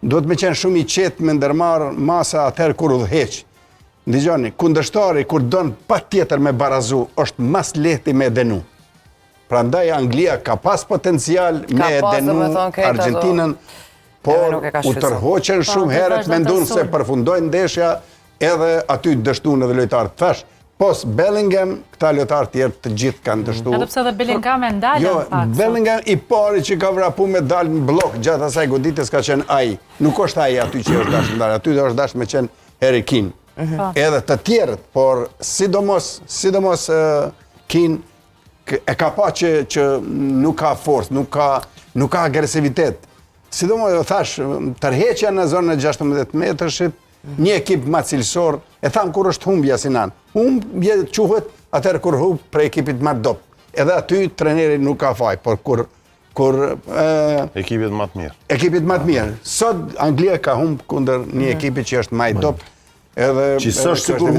do të me qenë shumë i qetë me ndërmarë masa atëherë kur udhëheq. Ndigjoni, kundërshtari kur don pa tjetër me barazu, është mas lehti me denu. Prandaj Anglia ka pas potencial me denu Argentinën, por u tërhoqen shumë herët mendun se përfundojnë ndeshja edhe aty dështuan edhe lojtarët. Thash, pos Bellingham, këta lojtarë tjerë të gjithë kanë dështuar. Edhe pse edhe Bellingham e ndalën Jo, Bellingham i pari që ka vrapu me dalë në blok gjatë asaj goditës ka qenë ai. Nuk është ai aty që është dashur ndalë, aty është dashur me qenë Harry Kane. Edhe të tjerët, por sidomos Keane e ka pa që nuk ka forcë, nuk ka agresivitet. Sidomos, thash, tërheqja në zonën e 16 metrëshit, një ekip ma cilësor, e thamë kur është humbja Sinan. Humbje quhet atër kur hub për ekipit ma dop. Edhe aty treneri nuk ka faj, por kur ekipit ma të mirë. Ekipit ma të mirë. Sot Anglia ka humb kundër një ekipit që është ma i dop. Që së është sikur